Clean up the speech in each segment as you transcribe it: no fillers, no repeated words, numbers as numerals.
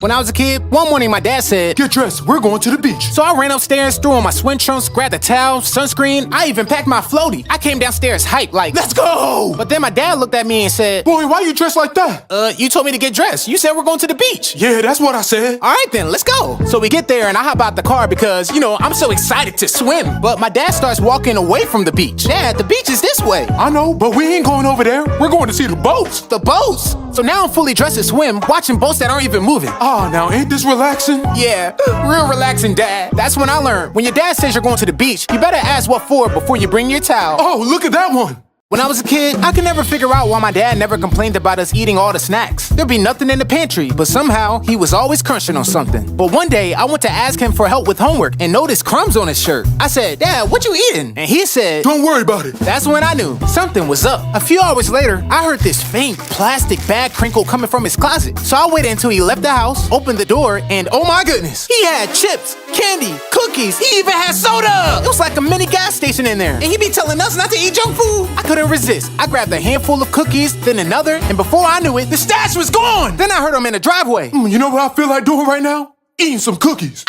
When I was a kid, one morning my dad said, "Get dressed, we're going to the beach." So I ran upstairs, threw on my swim trunks, grabbed a towel, sunscreen. I even packed my floaty. I came downstairs hyped like, "Let's go!" But then my dad looked at me and said, "Boy, why you dressed like that?" You told me to get dressed. You said we're going to the beach." "Yeah, that's what I said." "All right then, let's go." So we get there and I hop out the car because, I'm so excited to swim. But my dad starts walking away from the beach. "Dad, the beach is this way." "I know, but we ain't going over there. We're going to see the boats." "The boats?" So now I'm fully dressed to swim, watching boats that aren't even moving. Ah, now ain't this relaxing? Yeah, real relaxing, Dad. That's when I learned. When your dad says you're going to the beach, you better ask what for before you bring your towel. Oh, look at that one. When I was a kid, I could never figure out why my dad never complained about us eating all the snacks. There'd be nothing in the pantry, but somehow he was always crunching on something. But one day, I went to ask him for help with homework and noticed crumbs on his shirt. I said, "Dad, what you eating?" And he said, "Don't worry about it." That's when I knew something was up. A few hours later, I heard this faint plastic bag crinkle coming from his closet. So I waited until he left the house, opened the door, and oh my goodness, he had chips, candy, cookies, he even had soda! It was like a mini gas station in there. And he be telling us not to eat junk food. I couldn't resist. I grabbed a handful of cookies, then another, and before I knew it, the stash was gone! Then I heard him in the driveway. You know what I feel like doing right now? Eating some cookies.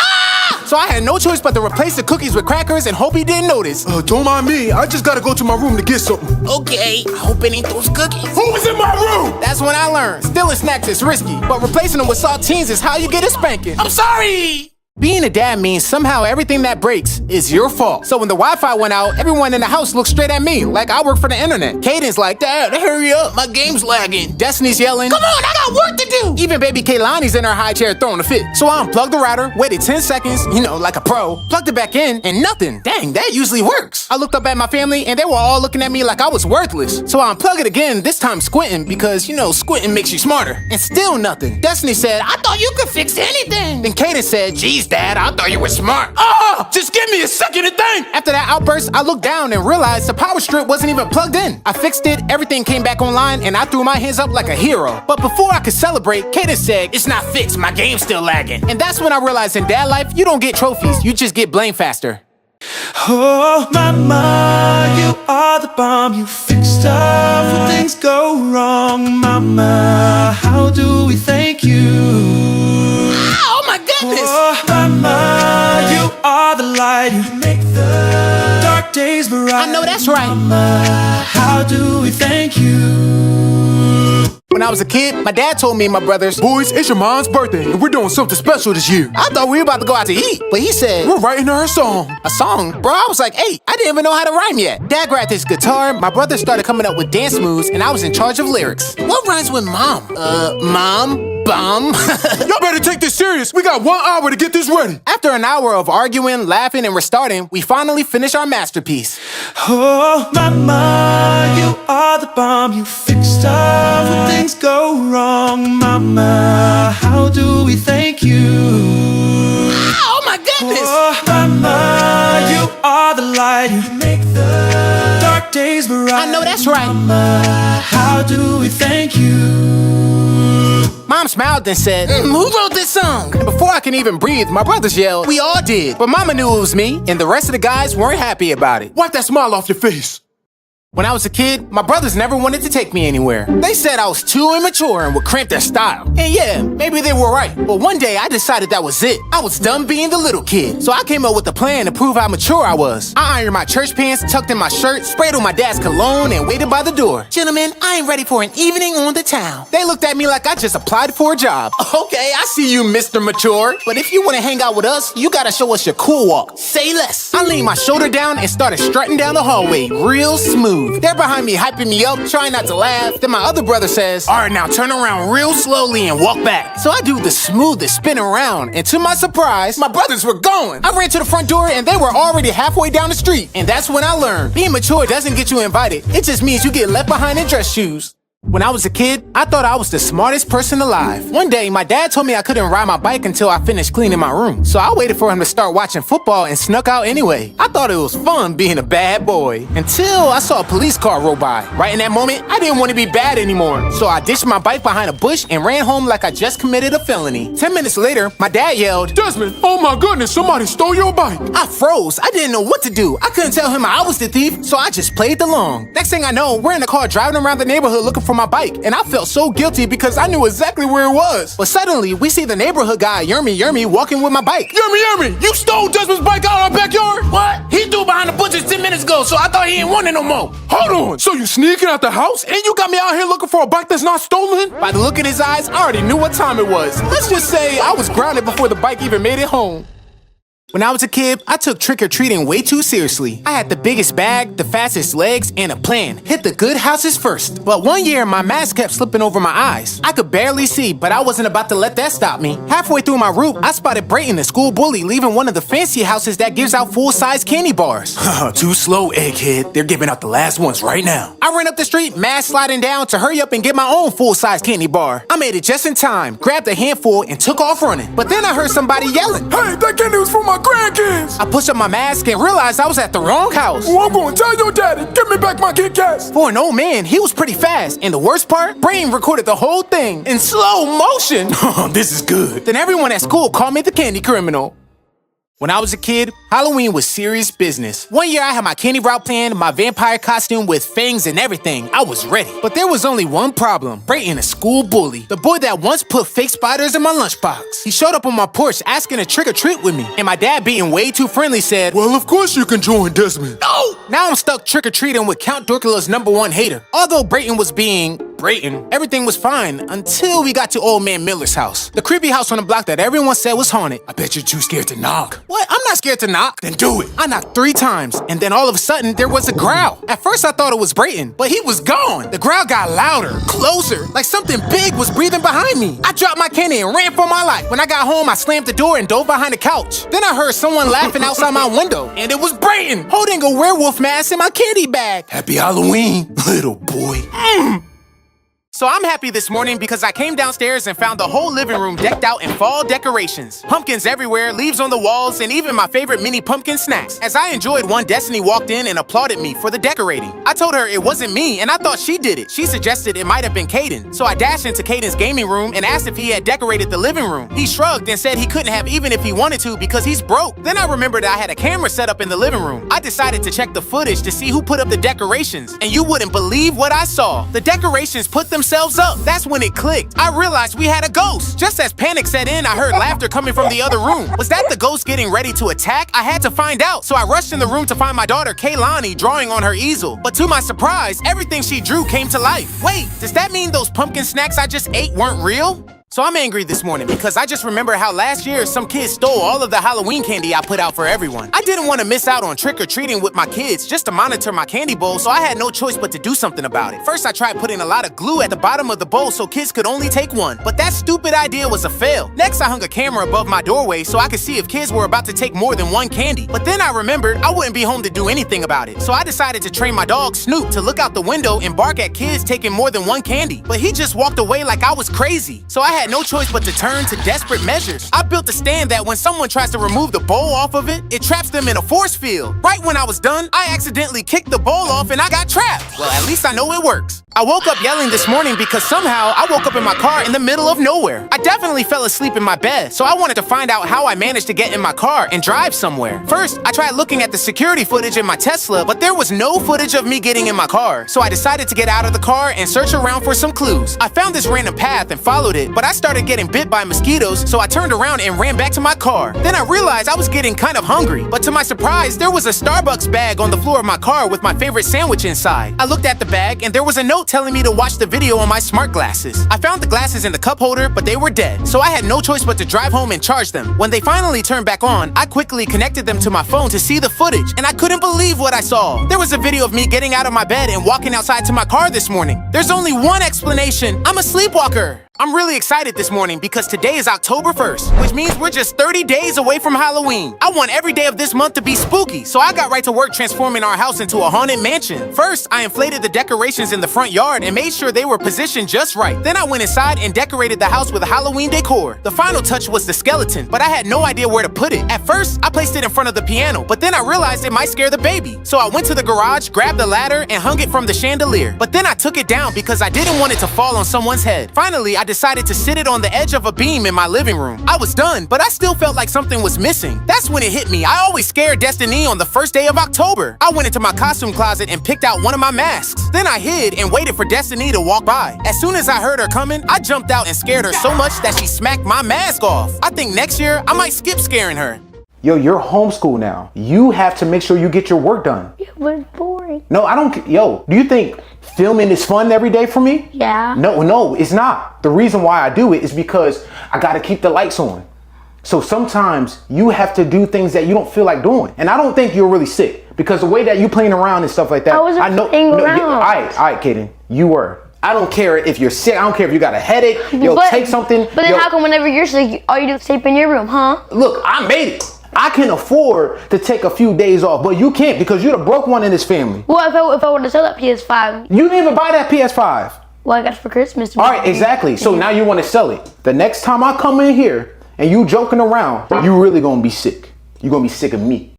So I had no choice but to replace the cookies with crackers and hope he didn't notice. Don't mind me. I just gotta go to my room to get something. Okay, I hope it ain't those cookies. Who was in my room? That's when I learned. Stealing snacks is risky, but replacing them with saltines is how you get a spanking. I'm sorry! Being a dad means somehow everything that breaks is your fault. So when the Wi-Fi went out, everyone in the house looked straight at me like I work for the internet. Caden's like, "Dad, hurry up, my game's lagging." Destiny's yelling, "Come on, I got work to do." Even baby Kaylani's in her high chair throwing a fit. So I unplugged the router, waited 10 seconds, like a pro, plugged it back in, and nothing. Dang, that usually works. I looked up at my family and they were all looking at me like I was worthless. So I unplugged it again, this time squinting because, squinting makes you smarter. And still nothing. Destiny said, "I thought you could fix anything." Then Caden said, "Geez, Dad, I thought you were smart." Just give me a second to think. After that outburst, I looked down and realized the power strip wasn't even plugged in. I fixed it, everything came back online, and I threw my hands up like a hero. But before I could celebrate, Kaden said, "It's not fixed, my game's still lagging." And that's when I realized in dad life, you don't get trophies, you just get blamed faster. Oh, mama, you are the bomb. You fix stuff when things go wrong. Mama, how do we thank you? Oh my goodness! Oh, mama, you are the light. You make the dark days bright. I know that's right. Mama, how do we thank you? When I was a kid, my dad told me and my brothers, "Boys, it's your mom's birthday, and we're doing something special this year." I thought we were about to go out to eat, but he said, "We're writing her a song." "A song?" Bro, I was like 8. I didn't even know how to rhyme yet. Dad grabbed his guitar, my brother started coming up with dance moves, and I was in charge of lyrics. What rhymes with mom? Mom? Bum? Y'all better take this serious. We got 1 hour to get this ready. After an hour of arguing, laughing, and restarting, we finally finished our masterpiece. Oh, mama, you are the bomb. You fix stuff when things go wrong. Mama, how do we thank you? Oh my goodness! Oh, mama, you are the light. You make the dark days bright. I know that's right. Mama, how do we thank you? Mom smiled and said, "Who wrote this song?" And before I can even breathe, my brothers yelled, "We all did." But Mama knew it was me, and the rest of the guys weren't happy about it. Wipe that smile off your face. When I was a kid, my brothers never wanted to take me anywhere. They said I was too immature and would cramp their style. And yeah, maybe they were right. But one day I decided that was it. I was done being the little kid. So I came up with a plan to prove how mature I was. I ironed my church pants, tucked in my shirt, sprayed on my dad's cologne, and waited by the door. "Gentlemen, I am ready for an evening on the town." They looked at me like I just applied for a job. "Okay, I see you, Mr. Mature. But if you want to hang out with us, you gotta show us your cool walk. Say less." I leaned my shoulder down and started strutting down the hallway, real smooth. They're behind me, hyping me up, trying not to laugh. Then my other brother says, "All right, now turn around real slowly and walk back." So I do the smoothest spin around, and to my surprise, my brothers were gone. I ran to the front door, and they were already halfway down the street. And that's when I learned, being mature doesn't get you invited. It just means you get left behind in dress shoes. When I was a kid, I thought I was the smartest person alive. One day, my dad told me I couldn't ride my bike until I finished cleaning my room. So I waited for him to start watching football and snuck out anyway. I thought it was fun being a bad boy. Until I saw a police car roll by. Right in that moment, I didn't want to be bad anymore. So I ditched my bike behind a bush and ran home like I just committed a felony. 10 minutes later, my dad yelled, "Desmond, oh my goodness, somebody stole your bike." I froze. I didn't know what to do. I couldn't tell him I was the thief, so I just played along. Next thing I know, we're in the car driving around the neighborhood looking for for my bike, and I felt so guilty because I knew exactly where it was. But suddenly, we see the neighborhood guy, Yermy, walking with my bike. Yermy, you stole Desmond's bike out of our backyard? What? He threw behind the bushes 10 minutes ago, so I thought he didn't want it no more. Hold on, so you sneaking out the house and you got me out here looking for a bike that's not stolen? By the look in his eyes, I already knew what time it was. Let's just say I was grounded before the bike even made it home. When I was a kid, I took trick-or-treating way too seriously. I had the biggest bag, the fastest legs, and a plan. Hit the good houses first. But one year, my mask kept slipping over my eyes. I could barely see, but I wasn't about to let that stop me. Halfway through my route, I spotted Brayton, the school bully, leaving one of the fancy houses that gives out full-size candy bars. Too slow, egghead. They're giving out the last ones right now. I ran up the street, mask sliding down, to hurry up and get my own full-size candy bar. I made it just in time, grabbed a handful, and took off running. But then I heard somebody yelling. Hey, that candy was for my grandkids! I pushed up my mask and realized I was at the wrong house. Oh, I'm going to tell your daddy. Give me back my Kit Kats. For an old man, he was pretty fast. And the worst part, Brain recorded the whole thing in slow motion. This is good. Then everyone at school called me the candy criminal. When I was a kid, Halloween was serious business. One year I had my candy route planned, my vampire costume with fangs and everything. I was ready. But there was only one problem. Brayton, a school bully. The boy that once put fake spiders in my lunchbox. He showed up on my porch asking to trick or treat with me. And my dad, being way too friendly, said, Well, of course you can join Desmond. No! Now I'm stuck trick or treating with Count Dorcula's #1 hater. Although Brayton was being Brayton, everything was fine until we got to Old Man Miller's house. The creepy house on the block that everyone said was haunted. I bet you're too scared to knock. What? I'm not scared to knock. Then do it. I knocked 3 times, and then all of a sudden, there was a growl. At first, I thought it was Brayton, but he was gone. The growl got louder, closer, like something big was breathing behind me. I dropped my candy and ran for my life. When I got home, I slammed the door and dove behind the couch. Then I heard someone laughing outside my window, and it was Brayton, holding a werewolf mask in my candy bag. Happy Halloween, little boy. So I'm happy this morning because I came downstairs and found the whole living room decked out in fall decorations. Pumpkins everywhere, leaves on the walls, and even my favorite mini pumpkin snacks. As I enjoyed one, Destiny walked in and applauded me for the decorating. I told her it wasn't me and I thought she did it. She suggested it might have been Caden. So I dashed into Caden's gaming room and asked if he had decorated the living room. He shrugged and said he couldn't have even if he wanted to because he's broke. Then I remembered I had a camera set up in the living room. I decided to check the footage to see who put up the decorations. And you wouldn't believe what I saw. The decorations put themselves up. That's when it clicked. I realized we had a ghost. Just as panic set in, I heard laughter coming from the other room. Was that the ghost getting ready to attack? I had to find out. So I rushed in the room to find my daughter, Kaylani, drawing on her easel. But to my surprise, everything she drew came to life. Wait, does that mean those pumpkin snacks I just ate weren't real? So I'm angry this morning because I just remember how last year some kids stole all of the Halloween candy I put out for everyone. I didn't want to miss out on trick-or-treating with my kids just to monitor my candy bowl, so I had no choice but to do something about it. First, I tried putting a lot of glue at the bottom of the bowl so kids could only take one, but that stupid idea was a fail. Next, I hung a camera above my doorway so I could see if kids were about to take more than one candy. But then I remembered I wouldn't be home to do anything about it, so I decided to train my dog, Snoop, to look out the window and bark at kids taking more than one candy. But he just walked away like I was crazy, so I had no choice but to turn to desperate measures. I built a stand that when someone tries to remove the bowl off of it, it traps them in a force field. Right when I was done, I accidentally kicked the bowl off and I got trapped. Well, at least I know it works. I woke up yelling this morning because somehow I woke up in my car in the middle of nowhere. I definitely fell asleep in my bed, so I wanted to find out how I managed to get in my car and drive somewhere. First, I tried looking at the security footage in my Tesla, but there was no footage of me getting in my car. So I decided to get out of the car and search around for some clues. I found this random path and followed it, but I started getting bit by mosquitoes, so I turned around and ran back to my car. Then I realized I was getting kind of hungry, but to my surprise, there was a Starbucks bag on the floor of my car with my favorite sandwich inside. I looked at the bag and there was a note telling me to watch the video on my smart glasses. I found the glasses in the cup holder, but they were dead, so I had no choice but to drive home and charge them. When they finally turned back on, I quickly connected them to my phone to see the footage, and I couldn't believe what I saw. There was a video of me getting out of my bed and walking outside to my car this morning. There's only one explanation. I'm a sleepwalker. I'm really excited this morning because today is October 1st, which means we're just 30 days away from Halloween. I want every day of this month to be spooky, so I got right to work transforming our house into a haunted mansion. First, I inflated the decorations in the front yard and made sure they were positioned just right. Then I went inside and decorated the house with Halloween decor. The final touch was the skeleton, but I had no idea where to put it. At first, I placed it in front of the piano, but then I realized it might scare the baby. So I went to the garage, grabbed the ladder, and hung it from the chandelier. But then I took it down because I didn't want it to fall on someone's head. Finally, I decided to sit it on the edge of a beam in my living room. I was done, but I still felt like something was missing. That's when it hit me. I always scared Destiny on the first day of October. I went into my costume closet and picked out one of my masks. Then I hid and waited for Destiny to walk by. As soon as I heard her coming, I jumped out and scared her so much that she smacked my mask off. I think next year, I might skip scaring her. Yo, you're homeschooled now. You have to make sure you get your work done. It was boring. No, I don't. Yo, do you think filming is fun every day for me? Yeah. No, it's not. The reason why I do it is because I gotta keep the lights on. So sometimes you have to do things that you don't feel like doing. And I don't think you're really sick because the way that you playing around and stuff like that. I wasn't playing around. All right, Kaden, you were. I don't care if you're sick. I don't care if you got a headache. Yo, take something. But then how come whenever you're sick, all you do is sleep in your room, huh? Look, I made it. I can afford to take a few days off, but you can't because you're the broke one in this family. Well, if I were to sell that PS5. You didn't even buy that PS5. Well, I got it for Christmas. All right, exactly. So now you want to sell it. The next time I come in here and you joking around, you really gonna be sick. You're gonna be sick of me.